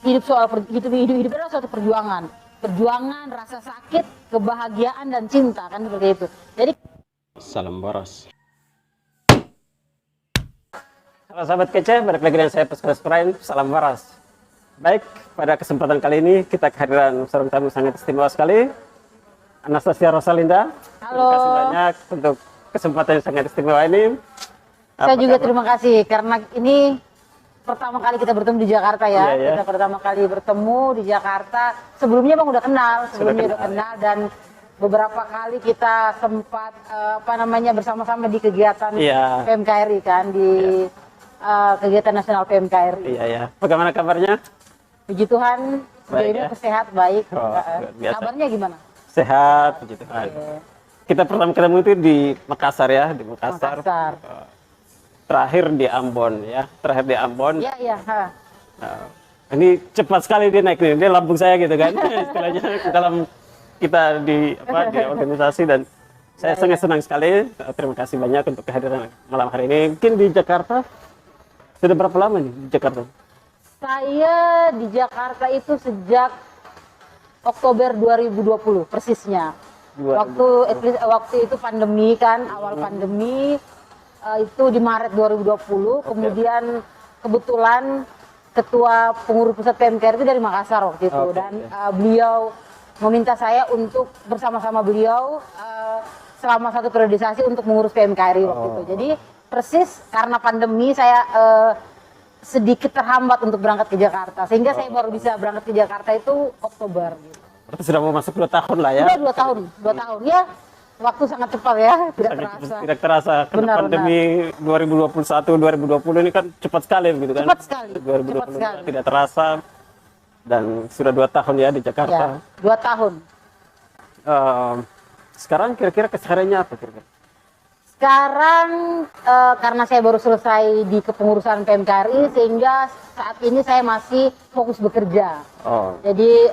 hidup adalah suatu perjuangan, rasa sakit, kebahagiaan dan cinta, kan seperti itu. Jadi salam waras. Halo sahabat kece, balik lagi dengan saya Pesukas Prime, salam waras. Baik, pada kesempatan kali ini kita kehadiran seorang tamu sangat istimewa sekali, Anastasia Rosalinda. halo. Terima kasih banyak untuk kesempatan yang sangat istimewa ini. Saya juga terima kasih karena ini pertama kali kita bertemu di Jakarta ya. Iya. Kita pertama kali bertemu di Jakarta. Sebelumnya Bang udah kenal, dan beberapa kali kita sempat bersama-sama di kegiatan PMKRI kan, di kegiatan nasional PMKRI. Iya. Bagaimana kabarnya? Puji Tuhan, Baik, ini sehat, baik. Biasa. Kabarnya gimana? Sehat, puji Tuhan. Kita pertama ketemu itu di Makassar ya, di Makassar. Terakhir di Ambon ya, Iya. Nah, ini cepat sekali dia naik nih, dia lambung saya gitu kan, istilahnya dalam kita di organisasi, dan saya sangat senang sekali. Terima kasih banyak untuk kehadiran malam hari ini. Mungkin di Jakarta sudah berapa lama nih di Jakarta? Saya di Jakarta itu sejak Oktober 2020 persisnya. Waktu itu pandemi kan, awal pandemi. Itu di Maret 2020, kemudian kebetulan ketua pengurus pusat PMKRI itu dari Makassar waktu itu, dan beliau meminta saya untuk bersama-sama beliau selama satu periodisasi untuk mengurus PMKRI waktu itu. Jadi persis karena pandemi saya sedikit terhambat untuk berangkat ke Jakarta, sehingga saya baru bisa berangkat ke Jakarta itu Oktober. Gitu. Berarti sudah mau masuk 2 tahun lah ya? Sudah 2 tahun ya. Waktu sangat cepat ya, tidak terasa. Karena pandemi 2021-2020 ini kan cepat sekali begitu kan? Cepat sekali. 2020 tidak terasa, dan sudah 2 tahun ya di Jakarta. Ya, 2 tahun. Sekarang kira-kira kesehariannya apa kira-kira? Sekarang karena saya baru selesai di kepengurusan PMKRI, sehingga saat ini saya masih fokus bekerja. Jadi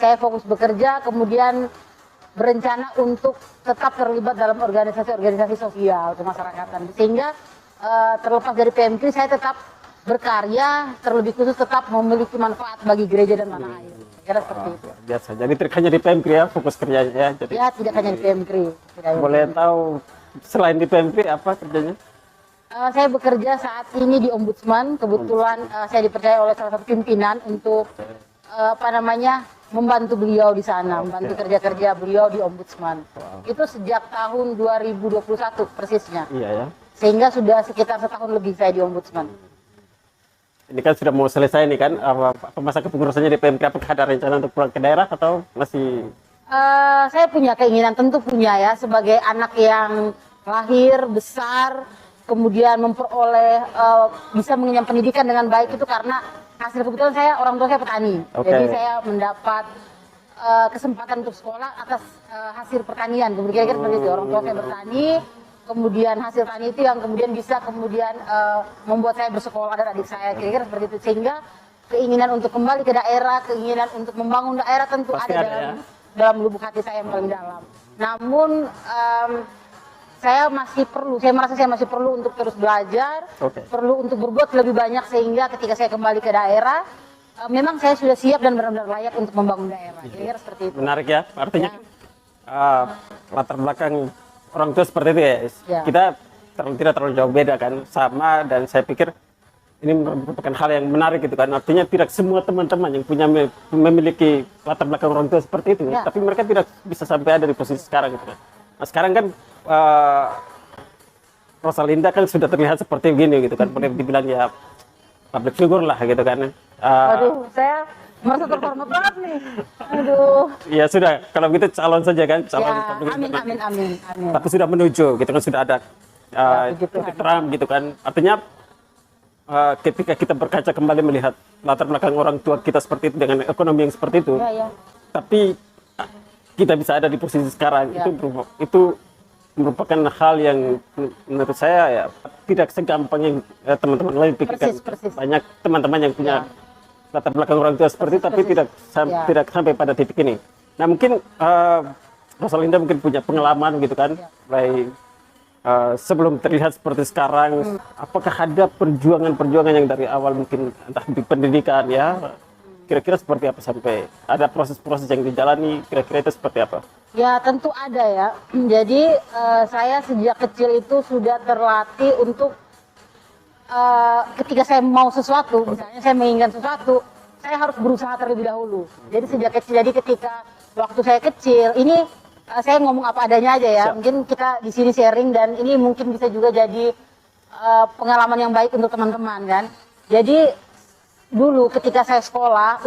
saya fokus bekerja, kemudian berencana untuk tetap terlibat dalam organisasi-organisasi sosial kemasyarakatan, sehingga terlepas dari PMKRI saya tetap berkarya, terlebih khusus tetap memiliki manfaat bagi gereja dan tanah air. Kira seperti itu. Biasa. Jadi tidak hanya di PMKRI ya fokus kerjanya ya. Jadi, ya, tidak hanya di PMKRI. Boleh tahu selain di PMKRI apa kerjanya? Saya bekerja saat ini di Ombudsman. Kebetulan saya dipercaya oleh salah satu pimpinan untuk membantu beliau di sana, membantu kerja-kerja beliau di Ombudsman. Itu sejak tahun 2021 persisnya. Iya ya. Sehingga sudah sekitar setahun lebih saya di Ombudsman. Ini kan sudah mau selesai nih kan, masa kepengurusannya di PMK, apakah ada rencana untuk pulang ke daerah atau masih? Saya punya keinginan, tentu punya ya, sebagai anak yang lahir, besar, kemudian memperoleh bisa mengenyam pendidikan dengan baik itu karena hasil kebetulan orang tua saya petani. Jadi saya mendapat kesempatan untuk sekolah atas hasil pertanian. Kemudian kira-kira seperti itu, orang tua saya bertani, kemudian hasil tani itu yang kemudian bisa membuat saya bersekolah dan adik saya, kira-kira seperti itu. Sehingga keinginan untuk kembali ke daerah, keinginan untuk membangun daerah tentu pasti ada dalam lubuk hati saya yang paling dalam. Namun saya merasa saya masih perlu untuk terus belajar, perlu untuk berbuat lebih banyak, sehingga ketika saya kembali ke daerah, memang saya sudah siap dan benar-benar layak untuk membangun daerah. Kira-kira seperti itu. Menarik ya, artinya latar belakang orang tua seperti itu ya. Kita tidak terlalu jauh beda kan, sama, dan saya pikir ini merupakan hal yang menarik gitu kan. Artinya tidak semua teman-teman yang memiliki latar belakang orang tua seperti itu, tapi mereka tidak bisa sampai ada di posisi sekarang gitu kan. Nah, sekarang kan Rosalinda kan sudah terlihat seperti begini gitu kan, boleh dibilang ya public figure lah gitu kan. Aduh, saya merasa terhormat banget nih. Aduh. Ya sudah, kalau gitu calon saja kan, calon. Ya, amin. Tapi sudah menuju gitu kan, sudah ada titik terang gitu kan. Artinya ketika kita berkaca kembali melihat latar belakang orang tua kita seperti itu dengan ekonomi yang seperti itu, tapi kita bisa ada di posisi sekarang, itu merupakan hal yang menurut saya ya tidak segampang yang teman-teman lain pikirkan. Persis. Banyak teman-teman yang punya latar belakang orang tua seperti itu, tapi tidak sampai pada titik ini. Nah mungkin Rosalinda mungkin punya pengalaman gitu kan, baik sebelum terlihat seperti sekarang, apakah ada perjuangan-perjuangan yang dari awal mungkin entah di pendidikan ya, kira-kira seperti apa sampai ada proses-proses yang dijalani, kira-kira itu seperti apa? Ya tentu ada ya. Jadi saya sejak kecil itu sudah terlatih untuk ketika saya mau sesuatu, misalnya saya menginginkan sesuatu, saya harus berusaha terlebih dahulu. Jadi sejak kecil, jadi ketika waktu saya kecil, ini saya ngomong apa adanya aja ya. Siap. Mungkin kita di sini sharing dan ini mungkin bisa juga jadi pengalaman yang baik untuk teman-teman kan. Jadi dulu ketika saya sekolah,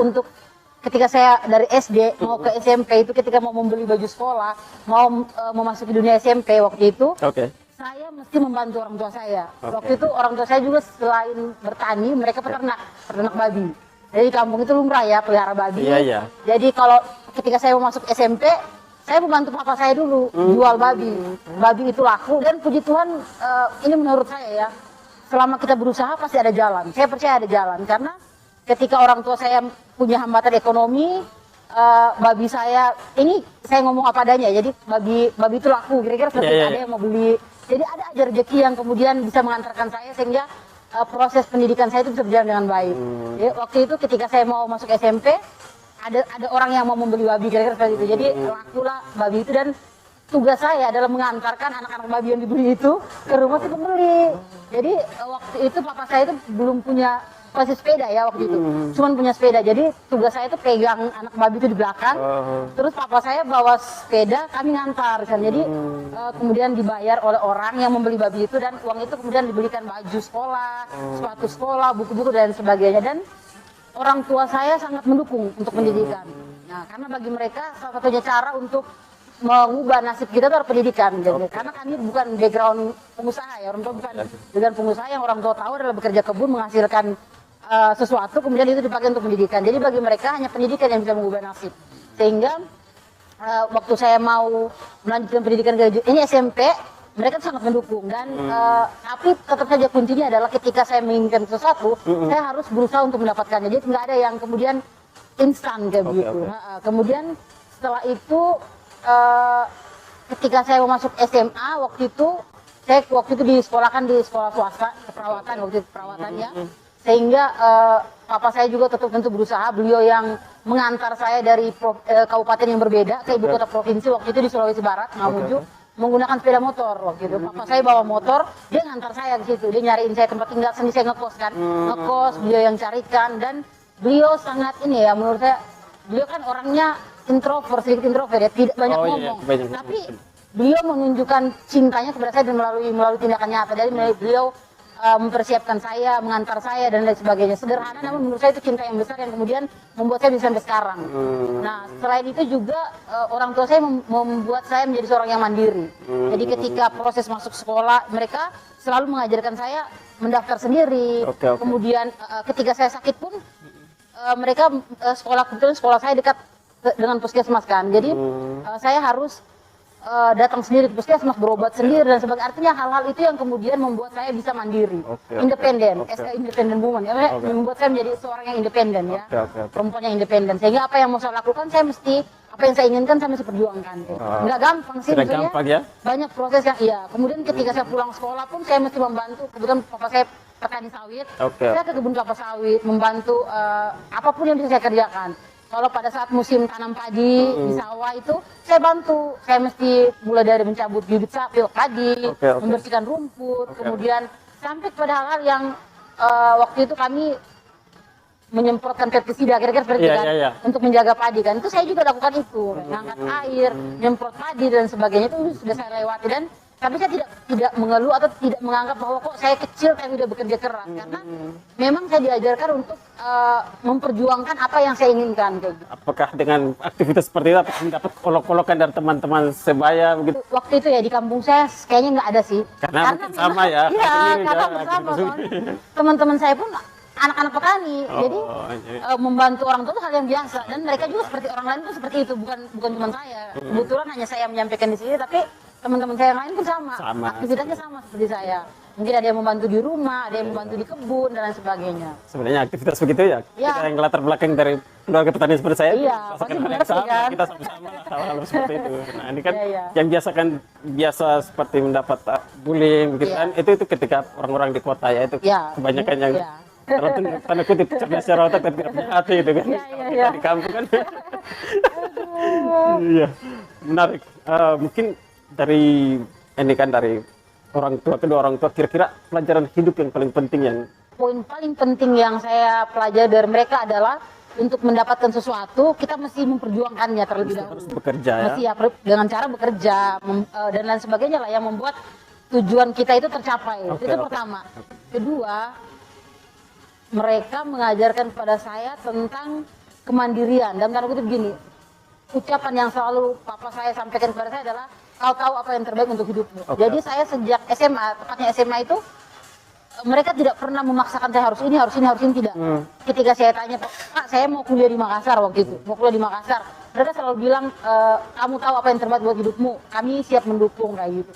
ketika saya dari SD mau ke SMP itu, ketika mau membeli baju sekolah, mau memasuki dunia SMP waktu itu, Oke. saya mesti membantu orang tua saya. Waktu itu orang tua saya juga selain bertani, mereka peternak babi. Jadi di kampung itu lumrah ya pelihara babi. Iya, iya. Jadi kalau ketika saya mau masuk SMP, saya membantu papa saya dulu jual babi. Babi itu laku dan puji Tuhan, ini menurut saya ya, selama kita berusaha pasti ada jalan. Saya percaya ada jalan karena ketika orang tua saya punya hambatan ekonomi, babi saya ini saya ngomong apa adanya. Jadi babi itu laku, kira-kira seperti ada yang mau beli. Jadi ada aja rezeki yang kemudian bisa mengantarkan saya sehingga proses pendidikan saya itu bisa berjalan dengan baik. Jadi, waktu itu ketika saya mau masuk SMP, ada orang yang mau membeli babi, kira-kira seperti itu. Jadi lakulah babi itu dan tugas saya adalah mengantarkan anak-anak babi yang dibeli itu ke rumah si pembeli. Jadi waktu itu papa saya itu belum punya masih sepeda ya waktu itu, cuman punya sepeda. Jadi tugas saya itu pegang anak babi itu di belakang, terus papa saya bawa sepeda, kami ngantar kan. Jadi kemudian dibayar oleh orang yang membeli babi itu dan uang itu kemudian dibelikan baju sekolah, sepatu sekolah, buku-buku dan sebagainya. Dan orang tua saya sangat mendukung untuk pendidikan. Nah, karena bagi mereka salah satunya cara untuk mengubah nasib kita itu adalah pendidikan. Jadi, karena kami bukan background pengusaha ya, orang tua bukan background pengusaha. Yang orang tua tahu adalah bekerja kebun menghasilkan sesuatu, kemudian itu dipakai untuk pendidikan. Jadi bagi mereka hanya pendidikan yang bisa mengubah nasib. Sehingga waktu saya mau melanjutkan pendidikan ini SMP, mereka sangat mendukung dan tapi tetap saja kuncinya adalah ketika saya menginginkan sesuatu, saya harus berusaha untuk mendapatkannya. Jadi nggak ada yang kemudian instan kayak begitu. Kemudian setelah itu ketika saya mau masuk SMA waktu itu disekolahkan di sekolah swasta keperawatan, waktu itu perawatan ya. Sehingga papa saya juga tetap tentu berusaha, beliau yang mengantar saya dari kabupaten yang berbeda ke ibu kota provinsi waktu itu di Sulawesi Barat, Mamuju, menggunakan sepeda motor waktu itu. Papa saya bawa motor, dia ngantar saya ke situ, dia nyariin saya tempat tinggal, sendiri saya ngekos kan, ngekos, beliau yang carikan. Dan beliau sangat ini ya, menurut saya beliau kan orangnya introvert, sedikit introvert ya, tidak banyak ngomong, tapi beliau menunjukkan cintanya kepada saya dan melalui tindakan nyata. Jadi beliau mempersiapkan saya, mengantar saya dan lain sebagainya. Sederhana namun menurut saya itu cinta yang besar yang kemudian membuat saya bisa sampai sekarang. Nah, selain itu juga orang tua saya membuat saya menjadi seorang yang mandiri. Jadi ketika proses masuk sekolah, mereka selalu mengajarkan saya mendaftar sendiri. Kemudian ketika saya sakit pun mereka kebetulan sekolah saya dekat dengan puskesmas kan. Jadi saya harus datang sendiri ke puskesmas, berobat sendiri dan sebagainya. Artinya hal-hal itu yang kemudian membuat saya bisa mandiri, independen, independent woman, ya, membuat saya menjadi seorang yang independen ya, perempuan yang independen. Sehingga apa yang mau saya lakukan, saya mesti apa yang saya inginkan saya mesti perjuangkan. Nggak gampang sih, gampang, ya? Banyak proses yang iya. Kemudian ketika saya pulang sekolah pun saya mesti membantu. Kebetulan papa saya petani sawit, saya ke kebun kelapa sawit membantu apapun yang bisa saya kerjakan. Kalau pada saat musim tanam padi di sawah itu, saya bantu. Saya mesti mulai dari mencabut bibit padi, membersihkan rumput, kemudian sampai kepada hal-hal yang waktu itu kami menyemprotkan pestisida, kira-kira seperti itu kan, untuk menjaga padi kan. Itu saya juga lakukan itu, mengangkat air, menyemprot padi dan sebagainya, itu sudah saya lewati. Dan tapi saya tidak mengeluh atau tidak menganggap bahwa kok saya kecil saya sudah bekerja keras, karena memang saya diajarkan untuk memperjuangkan apa yang saya inginkan. Kayak gitu. Apakah dengan aktivitas seperti itu apakah mendapat olok-olokan dari teman-teman sebaya begitu? Waktu itu ya di kampung saya kayaknya nggak ada sih. Karena mungkin sama ya. Iya, karena bersama. Teman-teman saya pun anak-anak petani, jadi membantu orang tua itu hal yang biasa. Dan mereka juga seperti orang lain pun seperti itu, bukan cuma saya. Kebetulan hanya saya menyampaikan di sini, tapi teman-teman saya yang lain pun sama. Aktivitasnya sama seperti saya. mungkin ada yang membantu di rumah, ada yang membantu di kebun dan lain sebagainya. Sebenarnya aktivitas begitu ya, Ya. kita yang latar belakang dari keluarga petani seperti saya, Iya, rasakan pasti hal yang mengerti sama, kan? kita sama-sama lah hal-hal seperti itu. Nah ini kan Iya, iya. yang biasa seperti mendapat bullying gitu Iya. kan, itu ketika orang-orang di kota ya itu Iya. kebanyakan yang Iya. kalau tanda kutip cerdas secara otak tapi tidak punya hati itu kan. Iya, iya, Kalau iya. kita di kampung kan. Iya, menarik. Mungkin dari ini kan dari kedua orang tua kira-kira pelajaran hidup yang paling penting yang Poin paling penting yang saya pelajari dari mereka adalah untuk mendapatkan sesuatu kita mesti memperjuangkannya terlebih dahulu. harus bekerja ya. Mesti ya dengan cara bekerja dan lain sebagainya lah yang membuat tujuan kita itu tercapai. Oke, Itu oke. pertama. Kedua, mereka mengajarkan kepada saya tentang kemandirian. Dan tanda kutip begini, ucapan yang selalu papa saya sampaikan kepada saya adalah kau tahu apa yang terbaik untuk hidupmu. Oke, Jadi oke. saya sejak SMA, tepatnya SMA itu mereka tidak pernah memaksakan saya harus ini, tidak. Ketika saya tanya, Pak, saya mau kuliah di Makassar waktu itu, mau kuliah di Makassar. Mereka selalu bilang, kamu tahu apa yang terbaik buat hidupmu, kami siap mendukung kayak gitu.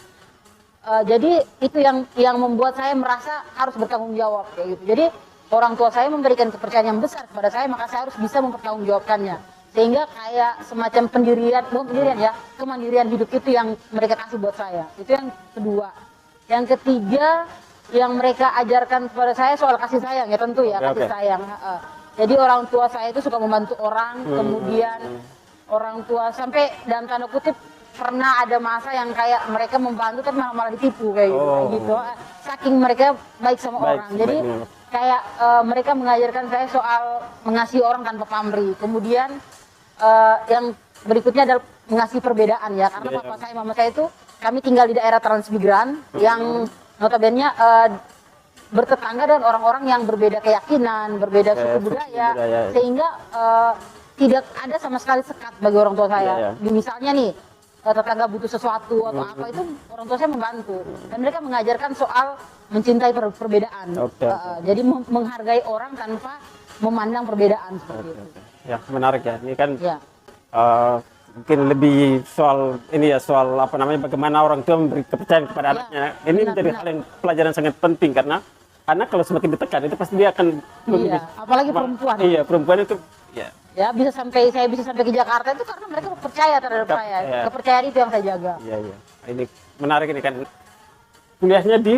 Jadi itu yang membuat saya merasa harus bertanggung jawab kayak gitu. Jadi orang tua saya memberikan kepercayaan yang besar kepada saya, maka saya harus bisa mempertanggungjawabkannya. Sehingga kayak semacam kemandirian hidup itu yang mereka kasih buat saya. Itu yang kedua. Yang ketiga, yang mereka ajarkan kepada saya soal kasih sayang ya tentu ya, Oke, kasih oke. sayang. Jadi orang tua saya itu suka membantu orang, kemudian orang tua sampai dalam tanda kutip pernah ada masa yang kayak mereka membantu tapi malah ditipu kayak gitu, Oh. kayak gitu. Saking mereka baik sama Baik, orang. Jadi baik banget. kayak mereka mengajarkan saya soal mengasihi orang tanpa pamrih. Kemudian yang berikutnya adalah mengasihi perbedaan ya, karena Iya. papa saya, mama saya itu kami tinggal di daerah transmigran yang notabene bertetangga dengan orang-orang yang berbeda keyakinan, berbeda suku budaya, budaya. sehingga tidak ada sama sekali sekat bagi orang tua saya. Iya, iya. Misalnya nih tetangga butuh sesuatu atau apa itu orang tua saya membantu dan mereka mengajarkan soal mencintai perbedaan. Oke, oke. Jadi menghargai orang tanpa memandang perbedaan seperti itu. Ya menarik ya. Ini kan Ya. mungkin lebih soal ini ya, soal apa namanya, bagaimana orang tua memberi kepercayaan kepada Ya, anaknya. Ini benar, menjadi benar. hal yang pelajaran sangat penting karena anak kalau semakin ditekan itu pasti dia akan Iya, apalagi perempuan. Iya, perempuan itu ya. Ya saya bisa sampai ke Jakarta itu karena mereka percaya terhadap saya. Iya. Kepercayaan itu yang saya jaga. Iya, iya. Ini menarik ini kan. Kuliahnya di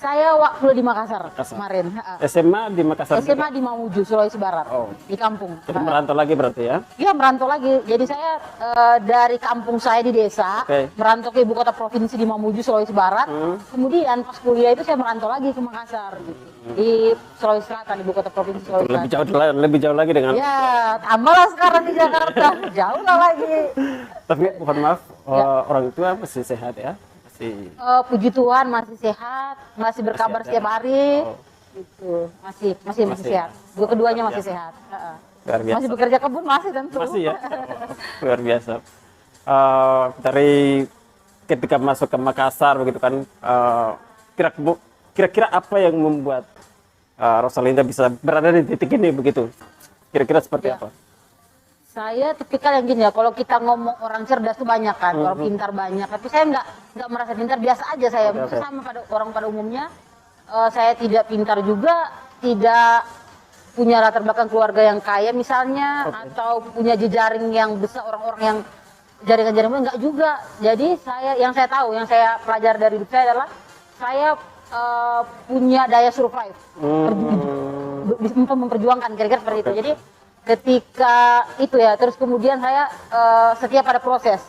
Saya waktu di Makassar Makassar. kemarin. SMA di Makassar. SMA di Mamuju, Sulawesi Barat. Oh. Di kampung. Jadi merantau lagi berarti ya. Iya, merantau lagi. Jadi saya dari kampung saya di desa, Oke. merantau ke ibu kota provinsi di Mamuju, Sulawesi Barat. Kemudian pas kuliah itu saya merantau lagi ke Makassar gitu. Di Sulawesi Selatan, ibu kota provinsi Sulawesi Selatan. Lebih jauh lagi dengan. Ya, tambahlah sekarang di Jakarta. Jauh lah lagi. Tapi mohon maaf, Ya. orang tua masih sehat ya. Masih Puji Tuhan masih sehat, masih berkabar Masih ada. setiap hari. Oh. Gitu. Masih Masih. sehat. Keduanya masih Luar biasa. sehat. Heeh. luar biasa. Masih bekerja kebun masih tentu. Masih ya. Luar biasa. Dari ketika masuk ke Makassar begitu kan, kira-kira apa yang membuat Rosalinda bisa berada di titik ini begitu? Kira-kira seperti Ya. apa? Saya tipikal yang gini ya, kalau kita ngomong orang cerdas tuh banyak kan, orang pintar banyak. Tapi saya nggak merasa pintar, biasa aja saya. Oke, oke. Sama pada umumnya. Saya tidak pintar juga, tidak punya latar belakang keluarga yang kaya misalnya, atau punya jejaring yang besar, orang-orang yang jaringan-jaringan enggak juga. Jadi yang saya pelajari dari hidup saya adalah saya punya daya survive, bisa memperjuangkan kira-kira seperti itu. Jadi ketika itu ya, terus kemudian saya setia pada proses,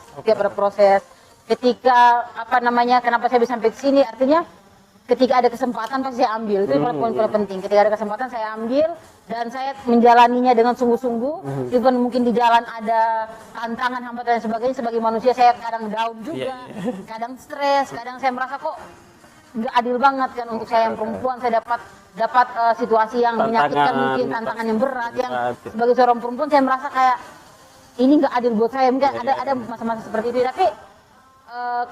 ketika kenapa saya bisa sampai ke sini, artinya ketika ada kesempatan pasti saya ambil. Itu poin penting. Ketika ada kesempatan saya ambil dan saya menjalaninya dengan sungguh-sungguh. Even mungkin di jalan ada tantangan, hambatan dan sebagainya, sebagai manusia saya kadang down juga, kadang stres, kadang saya merasa kok nggak adil banget kan untuk saya yang perempuan, saya dapat situasi yang menyakitkan, mungkin tantangan yang berat, yang sebagai seorang perempuan saya merasa kayak ini nggak adil buat saya. Mungkin ada masa-masa seperti itu, tapi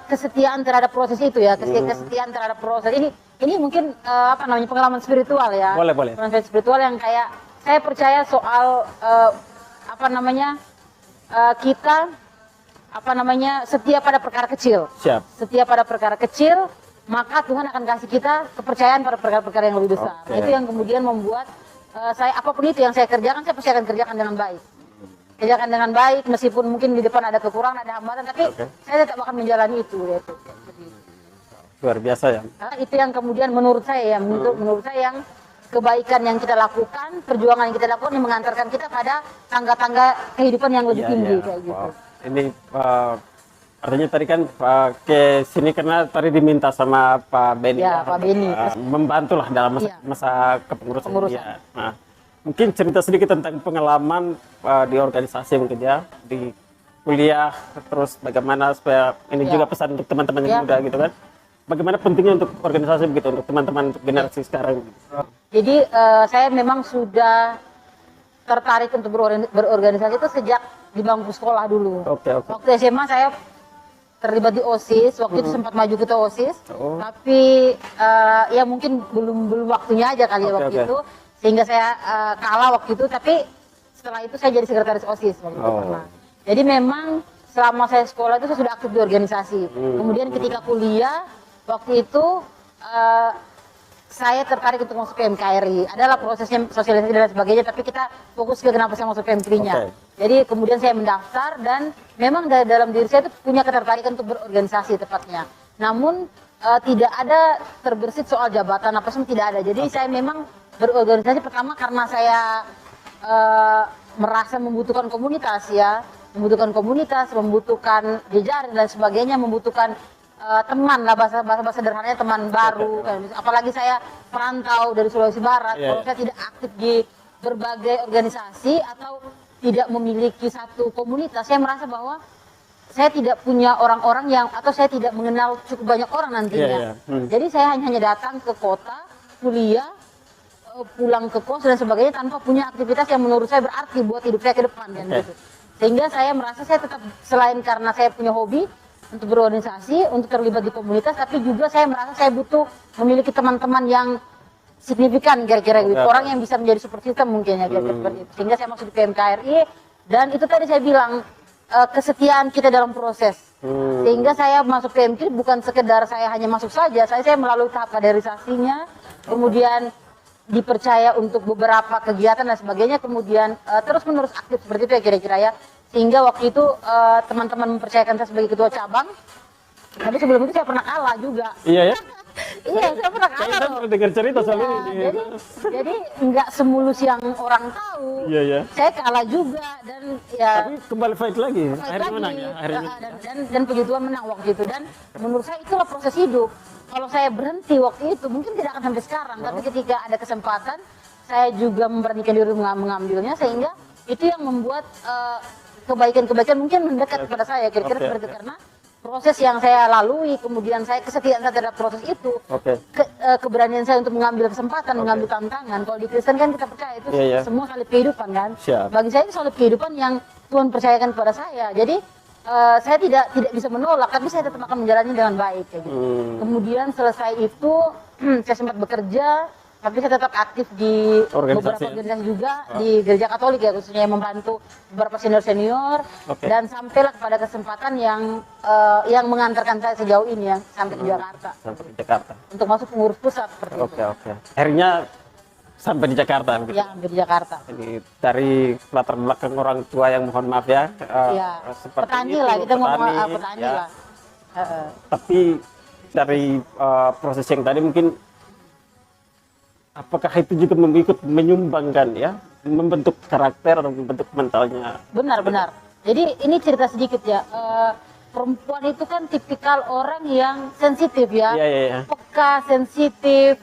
kesetiaan terhadap proses itu ya, kesetiaan terhadap proses ini mungkin pengalaman spiritual ya. Boleh. Pengalaman spiritual yang kayak saya percaya soal kita setia pada perkara kecil. Siap. Setia pada perkara kecil, maka Tuhan akan kasih kita kepercayaan pada perkara-perkara yang lebih besar. Itu yang kemudian membuat saya apapun itu yang saya kerjakan, saya pasti akan kerjakan dengan baik. Kerjakan dengan baik, meskipun mungkin di depan ada kekurangan, ada hambatan, tapi saya tetap akan menjalani itu. Gitu. Luar biasa ya. Itu yang kemudian menurut saya ya, menurut saya yang kebaikan yang kita lakukan, perjuangan yang kita lakukan yang mengantarkan kita pada tangga-tangga kehidupan yang lebih tinggi kayak gitu. Ini artinya tadi kan ke sini karena tadi diminta sama Pak Beni, Pak Beni membantu lah dalam masa kepengurusan. Ya. Nah, mungkin cerita sedikit tentang pengalaman di organisasi mungkin ya, di kuliah, terus bagaimana supaya ini juga pesan untuk teman-teman yang muda gitu kan. Bagaimana pentingnya untuk organisasi begitu untuk teman-teman untuk generasi sekarang? Jadi saya memang sudah tertarik untuk berorganisasi itu sejak di bangku sekolah dulu. Waktu SMA saya terlibat di OSIS, waktu itu sempat maju ketua OSIS, tapi ya mungkin belum waktunya aja kali waktu itu, sehingga saya kalah waktu itu. Tapi setelah itu saya jadi sekretaris OSIS waktu itu pernah. Jadi memang selama saya sekolah itu saya sudah aktif di organisasi. Kemudian ketika kuliah waktu itu saya tertarik untuk masuk PMKRI. Adalah prosesnya sosialisasi dan sebagainya, tapi kita fokus ke kenapa saya masuk PMKRI-nya. Jadi kemudian saya mendaftar dan memang dari dalam diri saya itu punya ketertarikan untuk berorganisasi tepatnya. Namun tidak ada terbersit soal jabatan apa semua, tidak ada. Jadi saya memang berorganisasi pertama karena saya merasa membutuhkan komunitas ya, membutuhkan jejaring dan sebagainya, membutuhkan teman lah, bahasa sederhananya teman baru. Apalagi saya perantau dari Sulawesi Barat, kalau saya tidak aktif di berbagai organisasi atau tidak memiliki satu komunitas, saya merasa bahwa saya tidak punya orang-orang yang, atau saya tidak mengenal cukup banyak orang nantinya. Jadi saya hanya datang ke kota, kuliah, pulang ke kos dan sebagainya tanpa punya aktivitas yang menurut saya berarti buat hidup saya ke depan kan gitu. Sehingga saya merasa saya tetap, selain karena saya punya hobi untuk berorganisasi, untuk terlibat di komunitas, tapi juga saya merasa saya butuh memiliki teman-teman yang signifikan kira-kira gitu, orang yang bisa menjadi support system mungkin ya kira-kira seperti itu. Sehingga saya masuk di PMKRI, dan itu tadi saya bilang kesetiaan kita dalam proses. Sehingga saya masuk PMKRI bukan sekedar saya hanya masuk saja, saya melalui tahap kaderisasinya, kemudian dipercaya untuk beberapa kegiatan dan sebagainya, kemudian terus-menerus aktif seperti itu ya kira-kira ya. Sehingga waktu itu teman-teman mempercayakan saya sebagai ketua cabang. Tapi sebelum itu saya pernah kalah juga. Iya ya? Iya, saya pernah kalah. Saya pernah dengar cerita soal ini. Jadi nggak semulus yang orang tahu. Iya ya. Saya kalah juga dan ya. Tapi kembali fight lagi. Akhirnya menang ya. Dan puji Tuhan menang waktu itu. Dan menurut saya itulah proses hidup. Kalau saya berhenti waktu itu mungkin tidak akan sampai sekarang. Tapi ketika ada kesempatan, saya juga memberanikan diri mengambilnya, sehingga itu yang membuat kebaikan-kebaikan mungkin mendekat kepada saya kira-kira seperti itu. Karena proses yang saya lalui, kemudian saya kesetiaan saya terhadap proses itu, keberanian saya untuk mengambil kesempatan, mengambil tantangan. Kalau di Kristen kan kita percaya itu semua salib kehidupan kan. Bagi saya itu salib kehidupan yang Tuhan percayakan kepada saya. Jadi saya tidak bisa menolak, tapi saya tetap akan menjalani dengan baik kayak gitu. Kemudian selesai itu saya sempat bekerja, tapi saya tetap aktif di beberapa organisasi juga, di gereja Katolik ya, khususnya yang membantu beberapa senior-senior, dan sampailah kepada kesempatan yang mengantarkan saya sejauh ini ya, sampai ke Jakarta. Sampai di Jakarta. Untuk masuk pengurus pusat seperti itu. Akhirnya sampai di Jakarta. Ya, sampai di Jakarta. Jadi dari latar belakang orang tua yang mohon maaf ya, seperti petani itu, lah, kita ngomong petani ya. lah. Tapi dari proses yang tadi mungkin, apakah itu juga menyumbangkan ya, membentuk karakter atau membentuk mentalnya? Benar. Jadi ini cerita sedikit ya. Perempuan itu kan tipikal orang yang sensitif ya, peka, sensitif.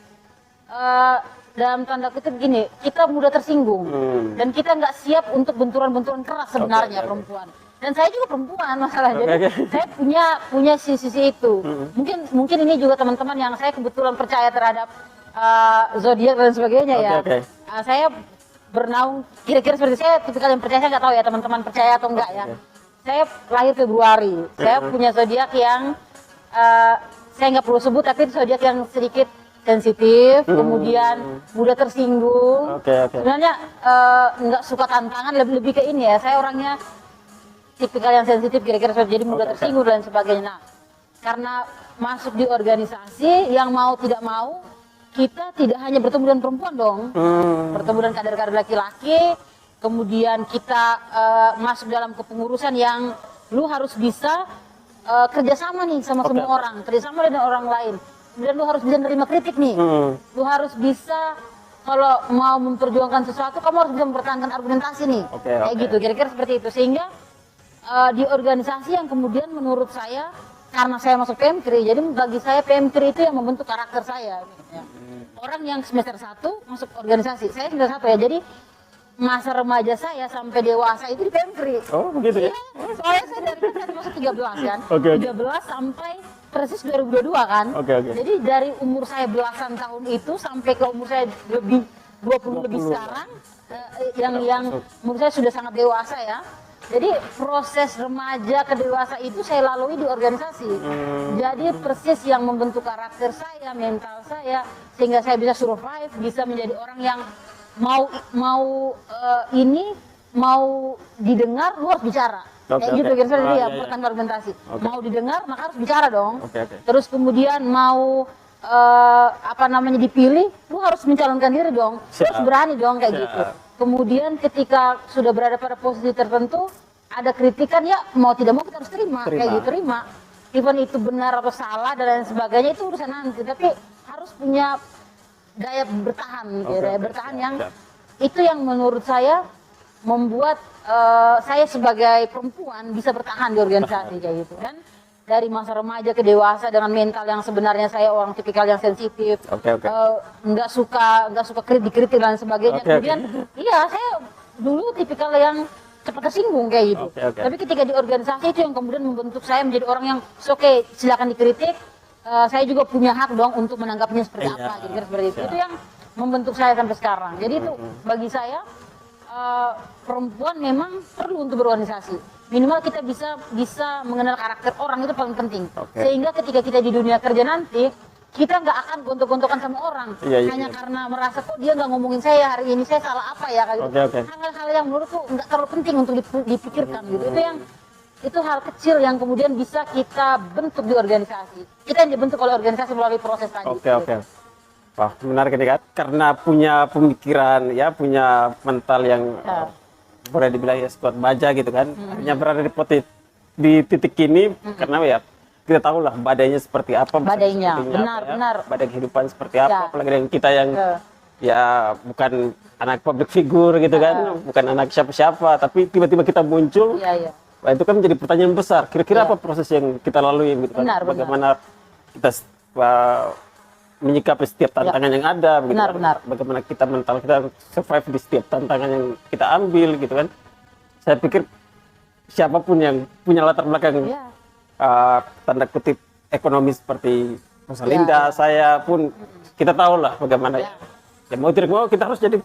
Dalam tanda kutip gini, kita mudah tersinggung dan kita nggak siap untuk benturan-benturan keras sebenarnya perempuan. Dan saya juga perempuan masalahnya, jadi saya punya sisi itu. Mungkin ini juga teman-teman yang saya kebetulan percaya terhadap zodiak dan sebagainya ya. Saya bernaung kira-kira seperti saya, tipikal yang percaya. Saya nggak tahu ya teman-teman percaya atau enggak ya. Saya lahir Februari. Saya punya zodiak yang saya nggak perlu sebut, tapi zodiak yang sedikit sensitif, kemudian mudah tersinggung. Sebenarnya nggak suka tantangan, lebih ke ini ya. Saya orangnya tipikal yang sensitif kira-kira, jadi mudah tersinggung dan sebagainya. Nah, karena masuk di organisasi yang mau tidak mau kita tidak hanya bertemu dengan perempuan dong, bertemu dengan kader-kader laki-laki, kemudian kita masuk dalam kepengurusan yang lu harus bisa kerjasama nih sama semua orang, kerjasama dengan orang lain. Kemudian lu harus bisa menerima kritik nih, lu harus bisa kalau mau memperjuangkan sesuatu, kamu harus bisa mempertahankan argumentasi nih, kayak gitu, kira-kira seperti itu. Sehingga di organisasi yang kemudian menurut saya, karena saya masuk PMKRI, jadi bagi saya PMKRI itu yang membentuk karakter saya. Gitu ya. Orang yang semester 1 masuk organisasi, saya semester 1 ya, jadi masa remaja saya sampai dewasa itu di PMKRI. Oh begitu ya? Soalnya saya dari masuk 13 kan, 13 sampai persis 2022 kan. Jadi dari umur saya belasan tahun itu sampai ke umur saya lebih 20 lebih sekarang, yang menurut saya sudah sangat dewasa ya. Jadi proses remaja ke dewasa itu saya lalui di organisasi. Jadi persis yang membentuk karakter saya, mental saya, sehingga saya bisa survive, bisa menjadi orang yang mau didengar, lu harus bicara. Kayak gitu kira-kira ya, pertanyaan argumentasi. Mau didengar, maka harus bicara dong. Terus kemudian mau dipilih, lu harus mencalonkan diri dong. Terus berani dong kayak gitu. Kemudian ketika sudah berada pada posisi tertentu, ada kritikan ya mau tidak mau kita harus terima. Kayak gitu, terima. Even itu benar atau salah dan lain sebagainya itu urusan nanti, tapi harus punya daya bertahan, daya bertahan yang itu yang menurut saya membuat saya sebagai perempuan bisa bertahan di organisasi kayak gitu. Dan dari masa remaja ke dewasa dengan mental yang sebenarnya saya orang tipikal yang sensitif, nggak suka kritik dan sebagainya. Kemudian iya saya dulu tipikal yang cepat tersinggung kayak gitu. Tapi ketika di organisasi itu yang kemudian membentuk saya menjadi orang yang oke, silakan dikritik. Saya juga punya hak dong untuk menanggapinya seperti apa, jadi seperti itu. Itu yang membentuk saya sampai sekarang. Jadi itu bagi saya perempuan memang perlu untuk berorganisasi. Minimal kita bisa mengenal karakter orang itu paling penting. Sehingga ketika kita di dunia kerja nanti, kita nggak akan gontok-gontokan sama orang. Hanya karena merasa kok dia nggak ngomongin saya hari ini, saya salah apa ya. Hal-hal yang menurutku nggak terlalu penting untuk dipikirkan gitu. Itu hal kecil yang kemudian bisa kita bentuk di organisasi. Kita yang dibentuk oleh organisasi melalui proses tadi. Wah, menarik ini kan. Karena punya pemikiran, ya punya mental yang boleh dibilang ya sekuat baja gitu kan. Hanya berada di titik ini karena ya kita tahu lah badainya seperti apa. Badainya, benar. Badai kehidupan seperti apa. Apalagi dengan kita yang ya bukan anak public figure gitu kan. Bukan anak siapa-siapa, tapi tiba-tiba kita muncul. Nah, itu kan menjadi pertanyaan besar. Kira-kira apa proses yang kita lalui gitu kan? Bagaimana kita menyikapi setiap tantangan yang ada, begitu kan? Bagaimana kita mental kita survive di setiap tantangan yang kita ambil, gitu kan? Saya pikir siapapun yang punya latar belakang tanda kutip ekonomi seperti Rosalinda, saya pun kita tahu lah bagaimana. Ya mau tidak mau kita harus jadi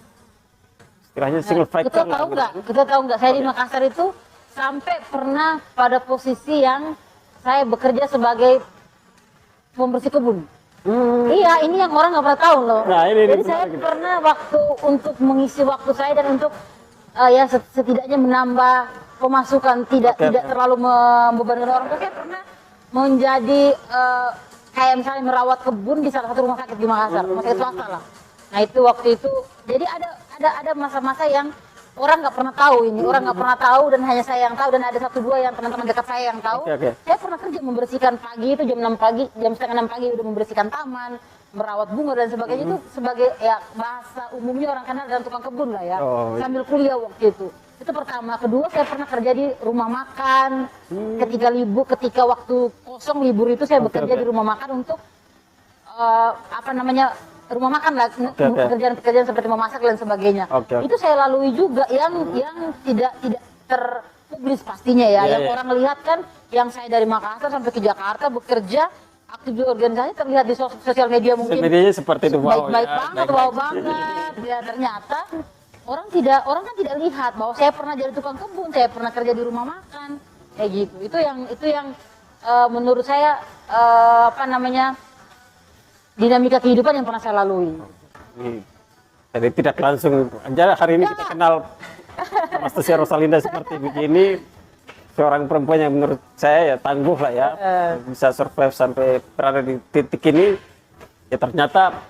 istilahnya single fighter. Kita tahu nggak? Saya di Makassar itu sampai pernah pada posisi yang saya bekerja sebagai pembersih kebun. Iya, ini yang orang nggak pernah tahu loh. Jadi saya pernah waktu untuk mengisi waktu saya dan untuk ya setidaknya menambah pemasukan, tidak terlalu membebankan orang tua, saya pernah menjadi kayak misalnya merawat kebun di salah satu rumah sakit di Makassar, rumah sakit swasta lah. Nah itu waktu itu, jadi ada masa-masa yang orang nggak pernah tahu ini, orang nggak pernah tahu dan hanya saya yang tahu dan ada 1-2 yang teman-teman dekat saya yang tahu. Saya pernah kerja membersihkan pagi itu jam 6 pagi, jam setengah 6 pagi udah membersihkan taman, merawat bunga dan sebagainya. Itu sebagai ya bahasa umumnya orang kenal dan tukang kebun lah ya. Sambil kuliah waktu itu. Itu pertama. Kedua saya pernah kerja di rumah makan. Ketika waktu kosong libur itu saya bekerja di rumah makan untuk rumah makan lah, pekerjaan-pekerjaan seperti memasak dan sebagainya. Itu saya lalui juga yang tidak terpublis pastinya ya. Yang orang lihat kan, yang saya dari Makassar sampai ke Jakarta bekerja aktif di organisasi terlihat di sosial media mungkin. Medianya seperti itu, baik banget, wow banget. Ya ternyata orang kan tidak lihat bahwa saya pernah jadi tukang kebun, saya pernah kerja di rumah makan, kayak gitu. Itu yang menurut saya dinamika kehidupan yang pernah saya lalui. Jadi tidak langsung aja hari ini kita kenal Anastasia Rosalinda seperti begini, seorang perempuan yang menurut saya ya tangguh lah ya, bisa survive sampai berada di titik ini, ya ternyata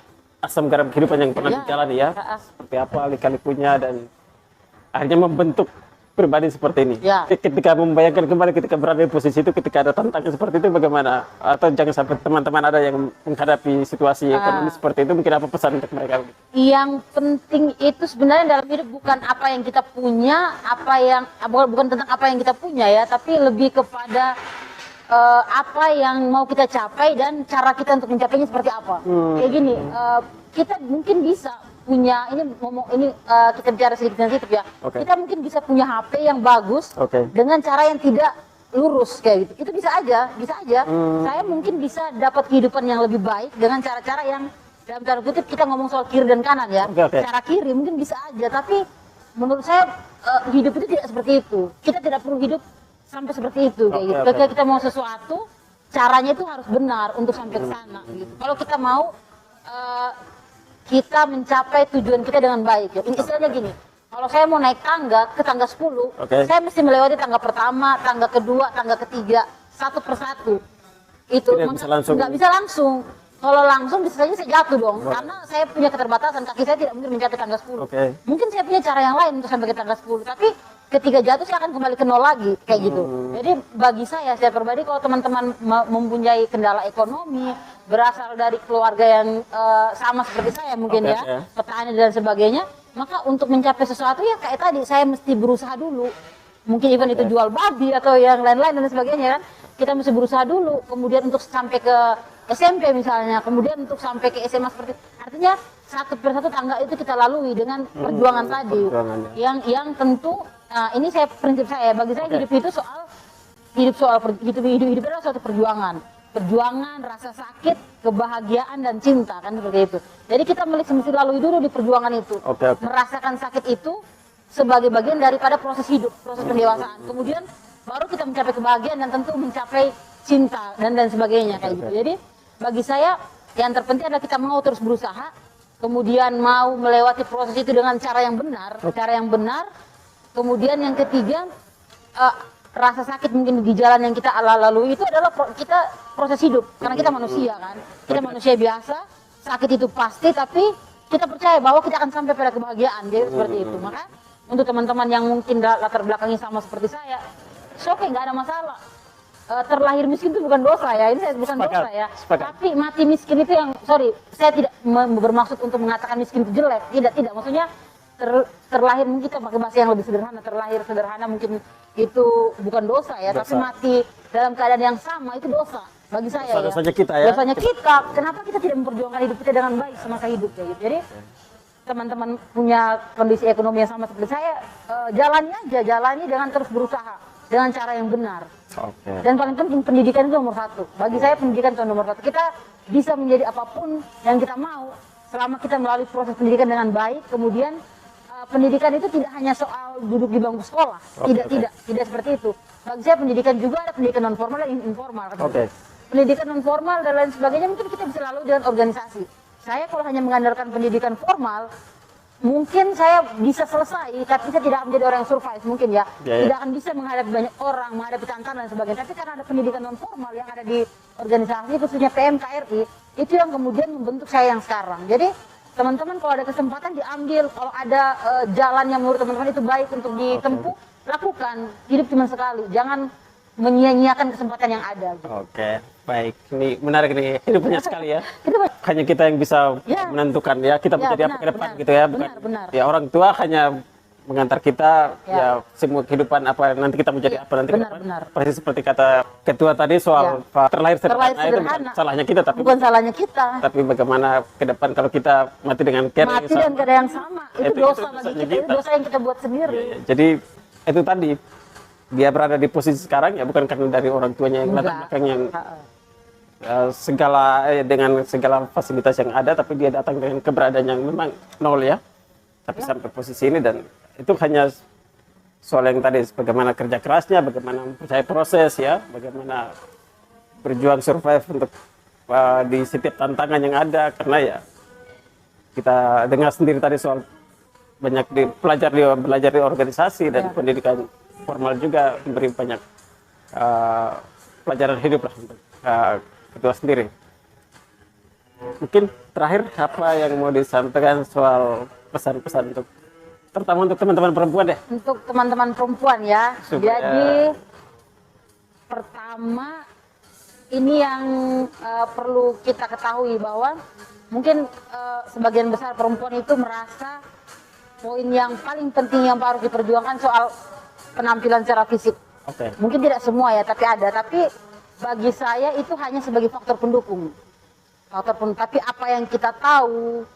asam garam kehidupan yang pernah dijalani ya, seperti apa lika-likunya dan akhirnya membentuk pribadi seperti ini. Ketika membayangkan kembali ketika berada di posisi itu, ketika ada tantangan seperti itu bagaimana? Atau jangan sampai teman-teman ada yang menghadapi situasi ekonomi seperti itu, mungkin apa pesan untuk mereka? Yang penting itu sebenarnya dalam hidup bukan apa yang kita punya, bukan tentang apa yang kita punya ya, tapi lebih kepada apa yang mau kita capai dan cara kita untuk mencapainya seperti apa. Kayak gini, kita mungkin bisa punya kita bicara sedikit sensitif ya. Kita mungkin bisa punya HP yang bagus dengan cara yang tidak lurus kayak gitu. Itu bisa aja. Saya mungkin bisa dapat kehidupan yang lebih baik dengan cara-cara yang dalam tanda kutip kita ngomong soal kiri dan kanan ya. Cara kiri mungkin bisa aja, tapi menurut saya hidup itu tidak seperti itu. Kita tidak perlu hidup sampai seperti itu kayak gitu. Ketika kita mau sesuatu, caranya itu harus benar untuk sampai ke sana gitu. Kalau kita mau kita mencapai tujuan kita dengan baik ya. Istilahnya gini, kalau saya mau naik tangga ke tangga 10, saya mesti melewati tangga pertama, tangga kedua, tangga ketiga, satu persatu. Itu nggak bisa langsung. Kalau langsung bisa saja saya jatuh dong, karena saya punya keterbatasan, kaki saya tidak mungkin mencapai tangga 10. Mungkin saya punya cara yang lain untuk sampai ke tangga 10, tapi ketika jatuh saya akan kembali ke nol lagi kayak gitu. Jadi bagi saya pribadi, kalau teman-teman mempunyai kendala ekonomi, berasal dari keluarga yang sama seperti saya mungkin petani dan sebagainya, maka untuk mencapai sesuatu ya kayak tadi, saya mesti berusaha dulu. Mungkin even itu jual babi atau yang lain-lain dan sebagainya kan, kita mesti berusaha dulu. Kemudian untuk sampai ke SMP misalnya, kemudian untuk sampai ke SMA seperti, artinya satu persatu tangga itu kita lalui dengan perjuangan tadi. Yang tentu, ini prinsip saya, bagi saya hidup itu hidup adalah suatu perjuangan, rasa sakit, kebahagiaan dan cinta kan seperti itu. Jadi kita mesti lalui dulu di perjuangan itu, merasakan sakit itu sebagai bagian daripada proses hidup, proses pendewasaan. Kemudian baru kita mencapai kebahagiaan dan tentu mencapai cinta dan sebagainya kayak gitu. Jadi bagi saya yang terpenting adalah kita mau terus berusaha, kemudian mau melewati proses itu dengan cara yang benar. Kemudian yang ketiga, rasa sakit mungkin di jalan yang kita lalui itu adalah kita proses hidup, karena kita manusia kan, kita manusia biasa, sakit itu pasti, tapi kita percaya bahwa kita akan sampai pada kebahagiaan, jadi seperti itu. Maka untuk teman-teman yang mungkin latar belakangnya sama seperti saya, oke, nggak ada masalah. Terlahir miskin itu bukan dosa ya, ini saya bukan dosa ya. Tapi mati miskin itu yang, saya tidak bermaksud untuk mengatakan miskin itu jelek, tidak. Maksudnya terlahir, mungkin kita pakai bahasa yang lebih sederhana, terlahir sederhana mungkin itu bukan dosa ya, tapi mati dalam keadaan yang sama itu dosa bagi saya. Dosanya kita ya. Dosanya kita. Kenapa kita tidak memperjuangkan hidup kita dengan baik semasa hidup kayak gitu. Jadi teman-teman punya kondisi ekonomi yang sama seperti saya, jalani dengan terus berusaha dengan cara yang benar. Dan paling penting pendidikan itu nomor satu. Bagi saya pendidikan itu nomor satu. Kita bisa menjadi apapun yang kita mau selama kita melalui proses pendidikan dengan baik. Kemudian pendidikan itu tidak hanya soal duduk di bangku sekolah, tidak seperti itu. Bagi saya pendidikan juga ada pendidikan non formal dan informal. Pendidikan non formal dan lain sebagainya mungkin kita bisa lalui dengan organisasi. Saya kalau hanya mengandalkan pendidikan formal, mungkin saya bisa selesai, tapi saya tidak akan menjadi orang yang survive mungkin ya. Tidak akan bisa menghadapi banyak orang, menghadapi tantangan dan sebagainya. Tapi karena ada pendidikan non formal yang ada di organisasi, khususnya PMKRI, itu yang kemudian membentuk saya yang sekarang. Jadi teman-teman kalau ada kesempatan diambil, kalau ada jalan yang menurut teman-teman itu baik untuk ditempuh, lakukan. Hidup cuma sekali, jangan menyia-nyiakan kesempatan yang ada. Baik, ini menarik nih, hidup banyak sekali ya. Hanya kita yang bisa menentukan ya, kita menjadi apa ke depan gitu ya, bukan ya orang tua hanya mengantar kita ya semua kehidupan apa nanti kita menjadi apa nanti ke depan. Persis seperti kata ketua tadi soal terlahir sederhana itu bukan salahnya kita, tapi bagaimana ke depan kalau kita mati dengan keadaan yang sama, itu dosa bagi kita, itu dosa yang kita buat sendiri. Jadi itu tadi, dia berada di posisi sekarang ya bukan karena dari orang tuanya yang latar belakang yang dengan segala fasilitas yang ada, tapi dia datang dengan keberadaan yang memang nol ya, tapi sampai posisi ini. Dan itu hanya soal yang tadi, bagaimana kerja kerasnya, bagaimana mempercayai proses ya, bagaimana berjuang survive untuk di setiap tantangan yang ada. Karena ya kita dengar sendiri tadi soal banyak belajar di organisasi dan pendidikan formal juga memberi banyak pelajaran hidup lah untuk ketua sendiri. Mungkin terakhir apa yang mau disampaikan soal pesan-pesan untuk terutama untuk teman-teman perempuan deh. Untuk teman-teman perempuan ya. Supaya... Jadi pertama ini yang perlu kita ketahui bahwa mungkin sebagian besar perempuan itu merasa poin yang paling penting yang harus diperjuangkan soal penampilan secara fisik. Oke. Mungkin tidak semua ya, tapi ada. Tapi bagi saya itu hanya sebagai faktor pendukung. Tapi apa yang kita tahu,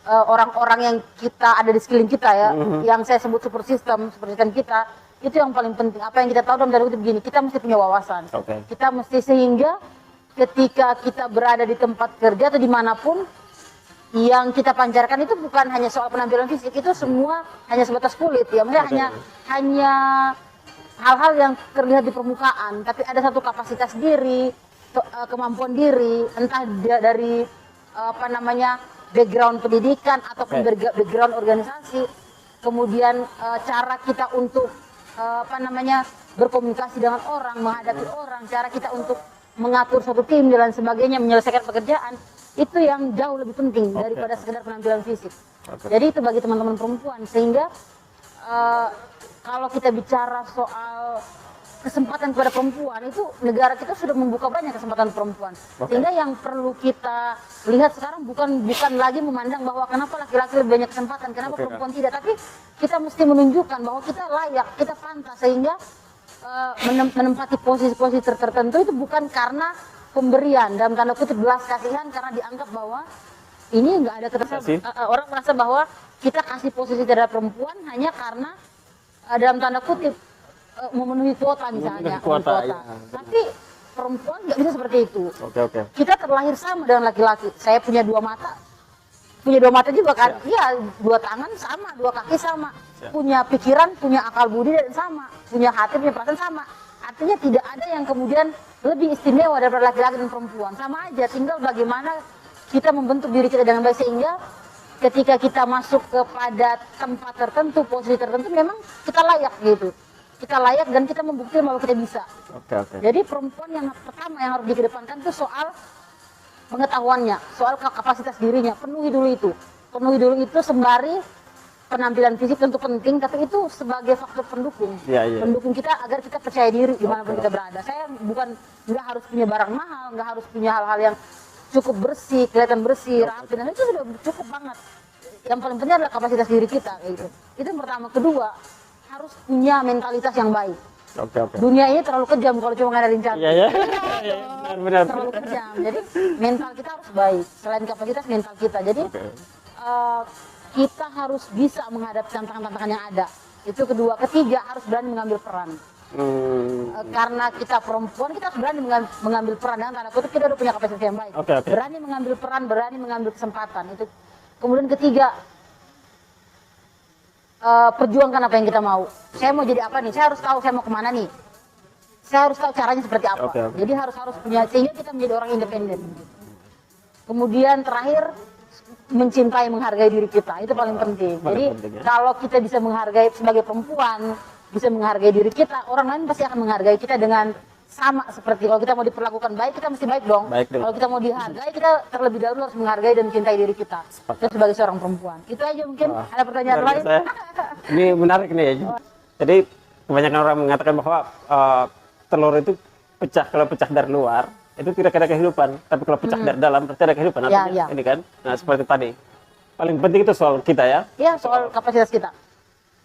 orang-orang yang kita ada di sekeliling kita ya, yang saya sebut super system kita, itu yang paling penting. Apa yang kita tahu dalam tanda kutip begini, kita mesti punya wawasan. Kita mesti, sehingga ketika kita berada di tempat kerja atau dimanapun, yang kita pancarkan itu bukan hanya soal penampilan fisik, itu semua hanya sebatas kulit ya, maksudnya hanya hal-hal yang terlihat di permukaan, tapi ada satu kapasitas diri, kemampuan diri, entah dia dari background pendidikan ataupun background organisasi, kemudian cara kita untuk berkomunikasi dengan orang, menghadapi orang, cara kita untuk mengatur suatu tim dan sebagainya, menyelesaikan pekerjaan, itu yang jauh lebih penting daripada sekedar penampilan fisik. Jadi itu bagi teman-teman perempuan, sehingga kalau kita bicara soal kesempatan kepada perempuan, itu negara kita sudah membuka banyak kesempatan perempuan. Sehingga yang perlu kita lihat sekarang bukan lagi memandang bahwa kenapa laki-laki lebih banyak kesempatan, kenapa perempuan tidak, tapi kita mesti menunjukkan bahwa kita layak, kita pantas, sehingga menempati posisi-posisi tertentu itu bukan karena pemberian dalam tanda kutip belas kasihan, karena dianggap bahwa ini nggak ada ketersamaan. Orang merasa bahwa kita kasih posisi terhadap perempuan hanya karena dalam tanda kutip memenuhi kuota misalnya. Ya. Tapi perempuan nggak bisa seperti itu. Kita Kita terlahir sama dengan laki-laki. Saya punya dua mata juga kan? Iya, dua tangan sama, dua kaki sama. Punya pikiran, punya akal budi dan sama. Punya hati, punya perasaan sama. Artinya tidak ada yang kemudian lebih istimewa daripada laki-laki dan perempuan. Sama aja, tinggal bagaimana kita membentuk diri kita dengan baik, sehingga ketika kita masuk kepada tempat tertentu, posisi tertentu, memang kita layak gitu. Kita layak dan kita membuktikan bahwa kita bisa. Jadi perempuan yang pertama yang harus dikedepankan itu soal pengetahuannya, soal kapasitas dirinya. Penuhi dulu itu sembari penampilan fisik tentu penting, tapi itu sebagai faktor pendukung. Pendukung kita agar kita percaya diri dimanapun kita berada. Saya nggak harus punya barang mahal, nggak harus punya hal-hal yang cukup bersih, kelihatan bersih, rapi, dan itu sudah cukup banget. Yang paling penting adalah kapasitas diri kita, gitu. Itu yang pertama. Kedua, harus punya mentalitas yang baik. Dunia ini terlalu kejam kalau cuma ngadain cantik. Benar. Terlalu kejam. Jadi mental kita harus baik. Selain kapasitas, mental kita. Jadi kita harus bisa menghadapi tantangan-tantangan yang ada. Itu kedua. Ketiga, harus berani mengambil peran. Karena kita perempuan, kita harus berani mengambil peran. Dengan tanda kutip kita udah punya kapasitas yang baik. Berani mengambil peran, berani mengambil kesempatan. Itu. Kemudian ketiga, perjuangkan apa yang kita mau. Saya mau jadi apa nih? Saya harus tahu saya mau kemana nih. Saya harus tahu caranya seperti apa. Jadi harus punya, sehingga kita menjadi orang independen. Kemudian terakhir, mencintai, menghargai diri kita. Itu paling penting. Jadi kalau kita bisa menghargai sebagai perempuan, bisa menghargai diri kita, orang lain pasti akan menghargai kita dengan sama seperti kalau kita mau diperlakukan baik, kita mesti baik dong. Kalau kita mau dihargai, kita terlebih dahulu harus menghargai dan mencintai diri kita. Itu sebagai seorang perempuan. Itu aja mungkin. Ada pertanyaan lain? Ini menarik nih ya. Jadi kebanyakan orang mengatakan bahwa telur itu kalau pecah dari luar itu tidak ada kehidupan, tapi kalau pecah dari dalam berarti ada kehidupan. Artinya ini kan. Nah, seperti tadi. Paling penting itu soal kita ya. Iya, soal kapasitas kita.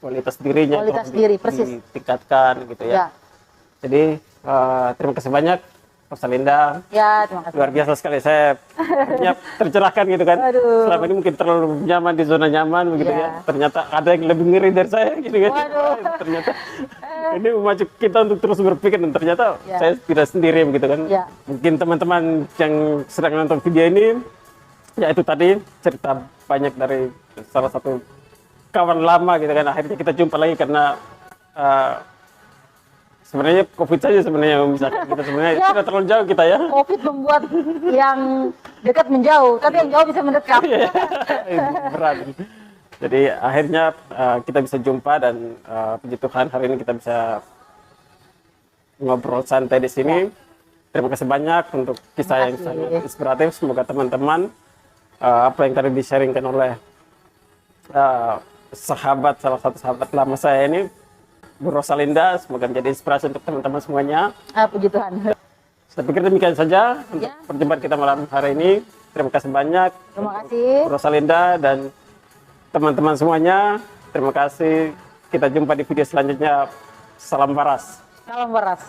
Kualitas dirinya. Kualitas diri, persis. Ditingkatkan gitu ya. Jadi terima kasih banyak Rosalinda. Ya, terima kasih. Luar biasa sekali, saya tercerahkan gitu kan. Selama ini mungkin terlalu nyaman di zona nyaman begitu ya. Ternyata ada yang lebih ngeri dari saya gitu kan. Ternyata ini memacu kita untuk terus berpikir, dan ternyata saya tidak sendiri begitu kan. Mungkin teman-teman yang sedang nonton video ini, ya itu tadi cerita banyak dari salah satu kawan lama gitu kan. Akhirnya kita jumpa lagi karena sebenarnya COVID saja sebenarnya yang memisahkan kita sebenarnya. Tidak terlalu jauh kita ya. COVID membuat yang dekat menjauh, tapi yang jauh bisa mendekat. Berat. Jadi akhirnya kita bisa jumpa, dan puji Tuhan hari ini kita bisa ngobrol santai di sini. Terima kasih banyak untuk kisah yang sangat inspiratif. Semoga teman-teman apa yang tadi di-sharingkan oleh salah satu sahabat lama saya ini, Bu Rosalinda, semoga menjadi inspirasi untuk teman-teman semuanya. Puji Tuhan. Saya pikir demikian saja untuk perjumpaan kita malam hari ini. Terima kasih banyak. Terima kasih. Bu Rosalinda dan teman-teman semuanya. Terima kasih. Kita jumpa di video selanjutnya. Salam waras. Salam waras.